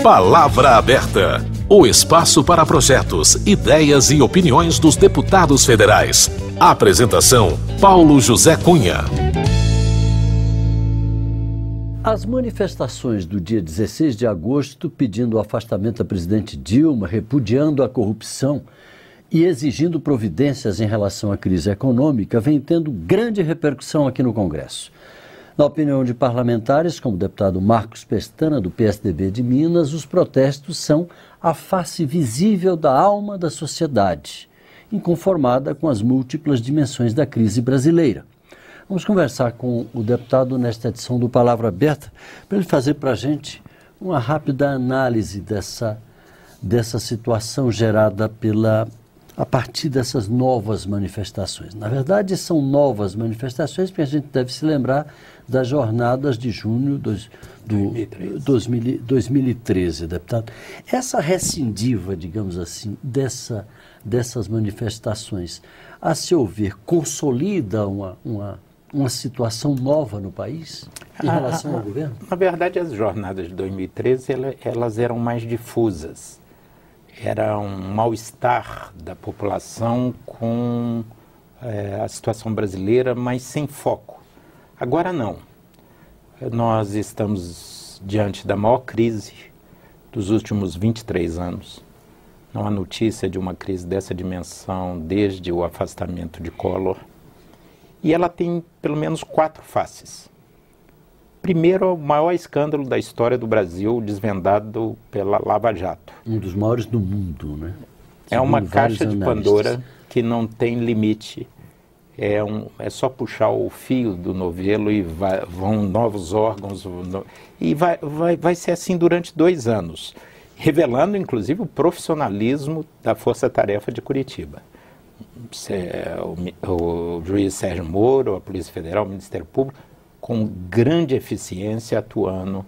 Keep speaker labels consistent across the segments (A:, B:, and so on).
A: Palavra Aberta. O espaço para projetos, ideias e opiniões dos deputados federais. Apresentação: Paulo José Cunha.
B: As manifestações do dia 16 de agosto pedindo o afastamento da presidente Dilma, repudiando a corrupção e exigindo providências em relação à crise econômica vem tendo grande repercussão aqui no Congresso. Na opinião de parlamentares, como o deputado Marcos Pestana, do PSDB de Minas, os protestos são a face visível da alma da sociedade, inconformada com as múltiplas dimensões da crise brasileira. Vamos conversar com o deputado nesta edição do Palavra Aberta, para ele fazer para a gente uma rápida análise dessa situação gerada a partir dessas novas manifestações. Na verdade, são novas manifestações, porque a gente deve se lembrar das jornadas de junho de 2013, deputado. Essa rescindiva, digamos assim, dessas manifestações, a seu ver, consolida uma situação nova no país em relação ao governo?
C: Na verdade, as jornadas de 2013, elas eram mais difusas. Era um mal-estar da população com a situação brasileira, mas sem foco. Agora não. Nós estamos diante da maior crise dos últimos 23 anos. Não há notícia de uma crise dessa dimensão desde o afastamento de Collor. E ela tem pelo menos 4 faces. Primeiro, o maior escândalo da história do Brasil, desvendado pela Lava Jato. Um dos maiores do mundo, né? É uma caixa de Pandora que não tem limite. É só puxar o fio do novelo e vão novos órgãos. E vai ser assim durante 2 anos, revelando, inclusive, o profissionalismo da Força Tarefa de Curitiba. O juiz Sérgio Moro, a Polícia Federal, o Ministério Público, com grande eficiência atuando,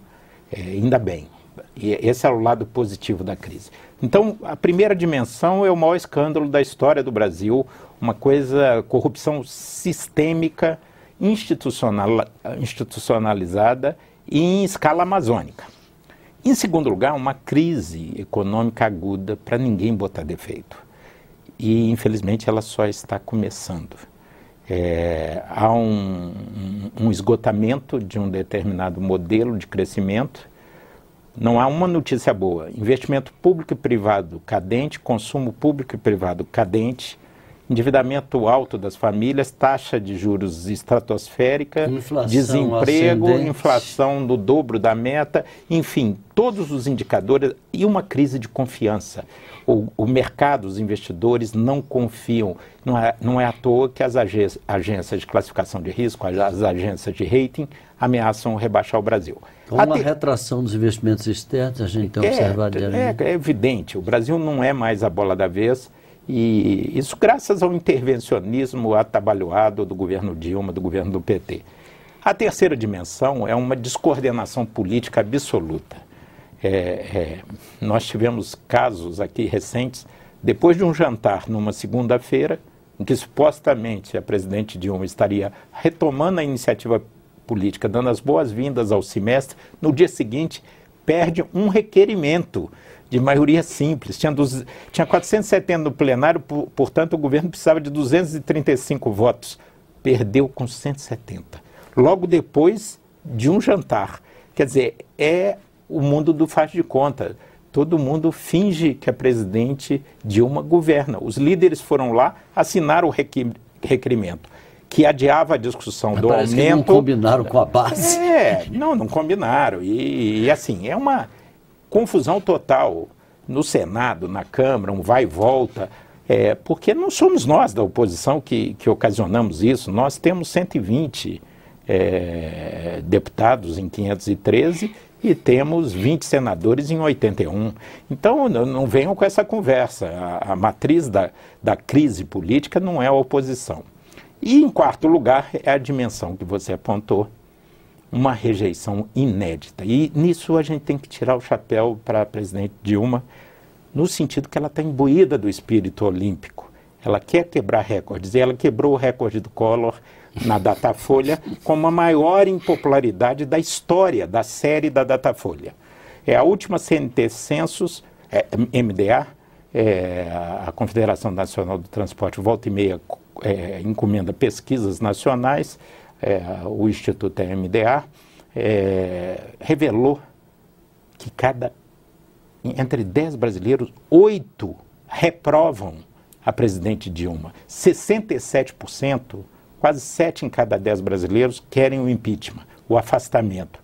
C: ainda bem. E esse é o lado positivo da crise. Então, a primeira dimensão é o maior escândalo da história do Brasil, corrupção sistêmica, institucionalizada e em escala amazônica. Em segundo lugar, uma crise econômica aguda para ninguém botar defeito. E, infelizmente, ela só está começando. Há um esgotamento de um determinado modelo de crescimento. Não há uma notícia boa. Investimento público e privado cadente, consumo público e privado cadente, endividamento alto das famílias, taxa de juros estratosférica, inflação, desemprego, ascendente, inflação do dobro da meta, enfim, todos os indicadores e uma crise de confiança. O mercado, os investidores não confiam. Não é à toa que as agências de classificação de risco, as agências de rating, ameaçam rebaixar o Brasil.
B: Com uma retração dos investimentos externos, a gente tem observado.
C: É evidente, o Brasil não é mais a bola da vez, e isso graças ao intervencionismo atabalhoado do governo Dilma, do governo do PT. A terceira dimensão é uma descoordenação política absoluta. Nós tivemos casos aqui recentes, depois de um jantar numa segunda-feira, em que supostamente a presidente Dilma estaria retomando a iniciativa política, dando as boas-vindas ao semestre, no dia seguinte perde um requerimento de maioria simples. Tinha 470 no plenário, portanto o governo precisava de 235 votos. Perdeu com 170. Logo depois de um jantar. Quer dizer, o mundo do faz de conta. Todo mundo finge que a presidente Dilma governa. Os líderes foram lá, assinaram o requerimento, que adiava a discussão do aumento.
B: Que não combinaram com a base.
C: Não combinaram. E assim, é uma confusão total no Senado, na Câmara, um vai e volta. Porque não somos nós da oposição que ocasionamos isso. Nós temos 120 deputados em 513 e temos 20 senadores em 81. Então, não venham com essa conversa. A matriz da crise política não é a oposição. E, em quarto lugar, é a dimensão que você apontou, uma rejeição inédita. E nisso a gente tem que tirar o chapéu para a presidente Dilma, no sentido que ela está imbuída do espírito olímpico. Ela quer quebrar recordes, e ela quebrou o recorde do Collor na Datafolha como a maior impopularidade da história da série da Datafolha. A última CNT Census, MDA, a Confederação Nacional do Transporte, volta e meia encomenda pesquisas nacionais, o Instituto MDA, revelou que entre 10 brasileiros, 8 reprovam a presidente Dilma. 67%, quase 7 em cada 10 brasileiros querem o impeachment, o afastamento.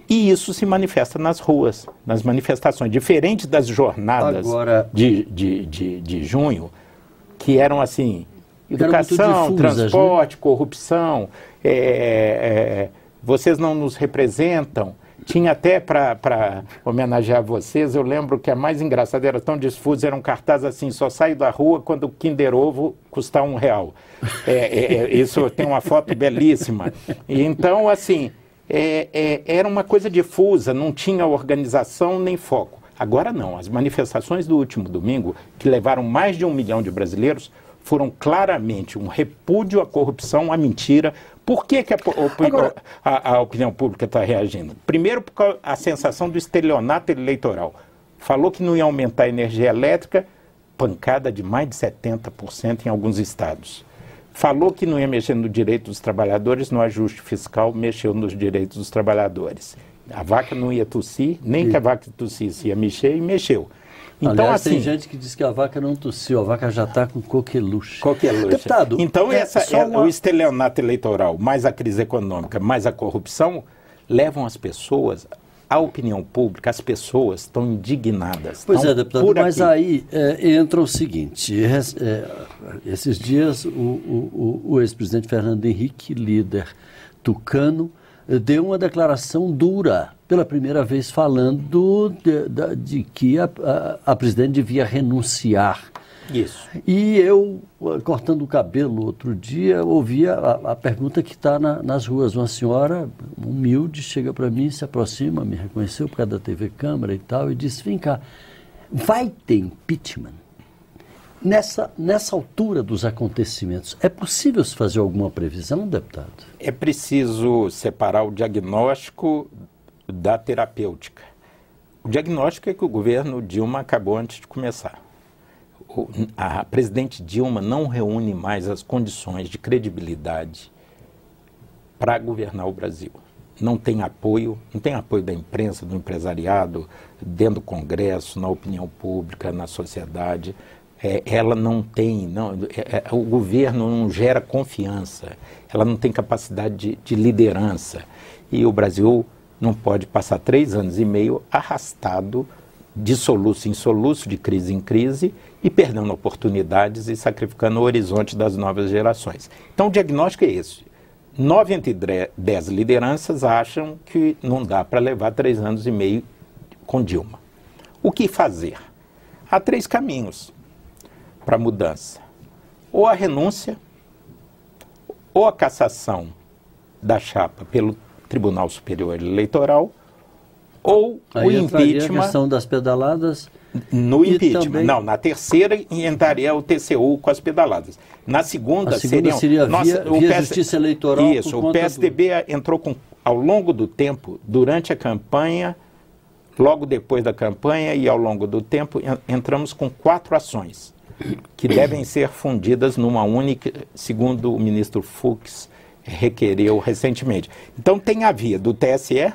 C: E isso se manifesta nas ruas, nas manifestações, diferente das jornadas de junho, que eram assim, educação, transporte, né? Corrupção, vocês não nos representam. Tinha até para homenagear vocês, eu lembro que a mais engraçada era tão difusa, era um cartaz assim, só saio da rua quando o Kinder Ovo custar R$1. Isso tem uma foto belíssima. E então, assim, era uma coisa difusa, não tinha organização nem foco. Agora não, as manifestações do último domingo, que levaram mais de 1 milhão de brasileiros, foram claramente um repúdio à corrupção, à mentira. Por que a opinião pública está reagindo? Primeiro, por a sensação do estelionato eleitoral. Falou que não ia aumentar a energia elétrica, pancada de mais de 70% em alguns estados. Falou que não ia mexer no direito dos trabalhadores, no ajuste fiscal, mexeu nos direitos dos trabalhadores. A vaca não ia tossir, nem que a vaca tossisse ia mexer, e mexeu.
B: Então, aliás, assim, tem gente que diz que a vaca não tossiu, a vaca já está com coqueluche.
C: Deputado, então o estelionato eleitoral, mais a crise econômica, mais a corrupção, levam as pessoas, a opinião pública, as pessoas estão indignadas.
B: Pois deputado, mas aí entra o seguinte, esses dias o ex-presidente Fernando Henrique, líder tucano, deu uma declaração dura, pela primeira vez falando de que a presidente devia renunciar.
C: Isso.
B: E eu, cortando o cabelo outro dia, ouvi a pergunta que está nas ruas. Uma senhora humilde chega para mim, se aproxima, me reconheceu por causa da TV Câmara e tal, e disse, vem cá, vai ter impeachment? Nessa altura dos acontecimentos, é possível se fazer alguma previsão, deputado?
C: É preciso separar o diagnóstico da terapêutica. O diagnóstico é que o governo Dilma acabou antes de começar. A presidente Dilma não reúne mais as condições de credibilidade para governar o Brasil. Não tem apoio da imprensa, do empresariado, dentro do Congresso, na opinião pública, na sociedade. Ela não tem, o governo não gera confiança, ela não tem capacidade de liderança. E o Brasil não pode passar 3 anos e meio arrastado de soluço em soluço, de crise em crise, e perdendo oportunidades e sacrificando o horizonte das novas gerações. Então o diagnóstico é esse. 9 entre 10 lideranças acham que não dá para levar 3 anos e meio com Dilma. O que fazer? Há 3 caminhos para a mudança. Ou a renúncia, ou a cassação da chapa pelo Tribunal Superior Eleitoral, ou o impeachment.
B: A questão das pedaladas.
C: No impeachment. Também... Não, na terceira entraria o TCU com as pedaladas. Na segunda
B: seria via Justiça Eleitoral.
C: Isso, o PSDB entrou ao longo do tempo, durante a campanha, logo depois da campanha e ao longo do tempo, entramos com 4 ações que devem ser fundidas numa única, segundo o ministro Fux requereu recentemente. Então tem a via do TSE,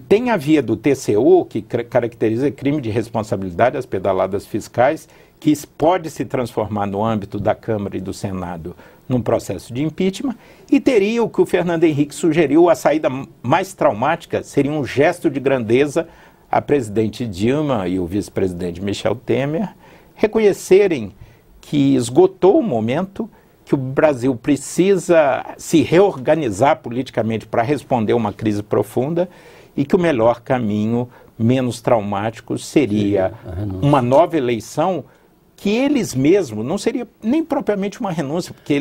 C: tem a via do TCU, que caracteriza crime de responsabilidade, as pedaladas fiscais, que pode se transformar no âmbito da Câmara e do Senado num processo de impeachment, e teria o que o Fernando Henrique sugeriu, a saída mais traumática seria um gesto de grandeza a presidente Dilma e o vice-presidente Michel Temer reconhecerem que esgotou o momento, que o Brasil precisa se reorganizar politicamente para responder a uma crise profunda e que o melhor caminho, menos traumático, seria uma nova eleição que eles mesmos, não seria nem propriamente uma renúncia, porque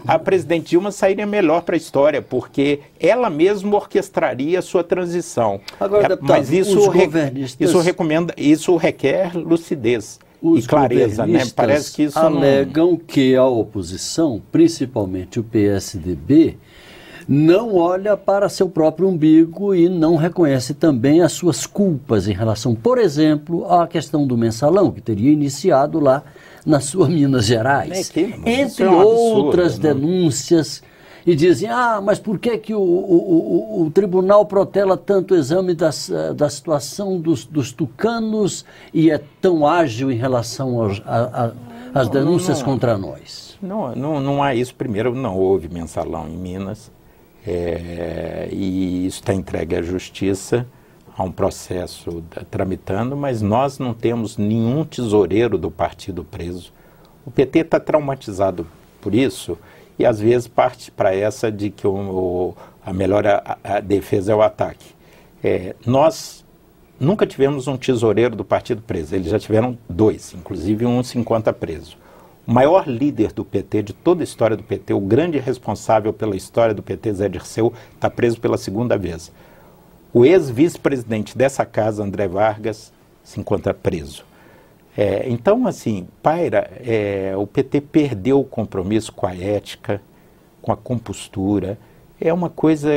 C: a presidente Dilma sairia melhor para a história, porque ela mesma orquestraria a sua transição.
B: Agora, deputado,
C: mas isso requer lucidez.
B: Os
C: e clareza, né?
B: Parece que isso alegam que a oposição, principalmente o PSDB, não olha para seu próprio umbigo e não reconhece também as suas culpas em relação, por exemplo, à questão do mensalão, que teria iniciado lá na sua Minas Gerais. Entre outras denúncias, e dizem, mas por que o tribunal protela tanto o exame da situação dos tucanos e é tão ágil em relação às denúncias contra nós?
C: Não há isso. Primeiro, não houve mensalão em Minas. E isso está entregue à justiça, há um processo tramitando, mas nós não temos nenhum tesoureiro do partido preso. O PT está traumatizado por isso e às vezes parte para essa de que a melhor a defesa é o ataque. Nós nunca tivemos um tesoureiro do partido preso, eles já tiveram 2, inclusive um se encontra preso. O maior líder do PT, de toda a história do PT, o grande responsável pela história do PT, Zé Dirceu, está preso pela 2ª vez. O ex-vice-presidente dessa casa, André Vargas, se encontra preso. Então, assim, paira, o PT perdeu o compromisso com a ética, com a compostura. É uma coisa...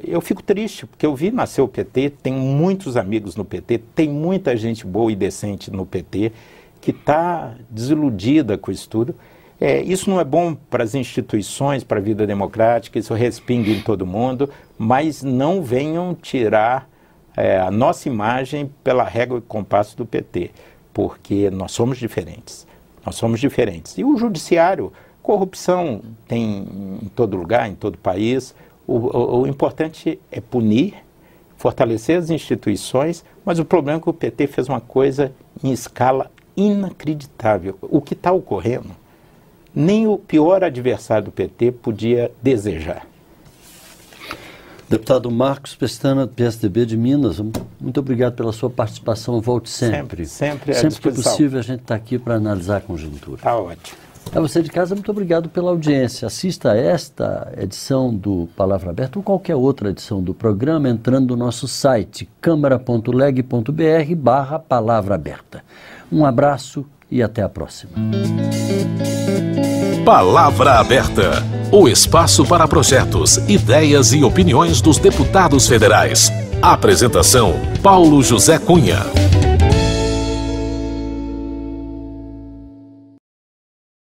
C: Eu fico triste, porque eu vi nascer o PT, tenho muitos amigos no PT, tem muita gente boa e decente no PT, que está desiludida com isso tudo. Isso não é bom para as instituições, para a vida democrática, isso respinga em todo mundo, mas não venham tirar a nossa imagem pela régua e compasso do PT, porque nós somos diferentes. Nós somos diferentes. E o judiciário, corrupção tem em todo lugar, em todo país. O importante é punir, fortalecer as instituições, mas o problema é que o PT fez uma coisa em escala inacreditável. O que está ocorrendo, nem o pior adversário do PT podia desejar.
B: Deputado Marcos Pestana, do PSDB de Minas, muito obrigado pela sua participação. Volte sempre.
C: Sempre
B: que possível, a gente está aqui para analisar a conjuntura.
C: Está ótimo.
B: A você de casa, muito obrigado pela audiência. Assista a esta edição do Palavra Aberta ou qualquer outra edição do programa entrando no nosso site câmara.leg.br/Palavra Aberta. Um abraço e até a próxima.
A: Palavra Aberta, o espaço para projetos, ideias e opiniões dos deputados federais. Apresentação: Paulo José Cunha.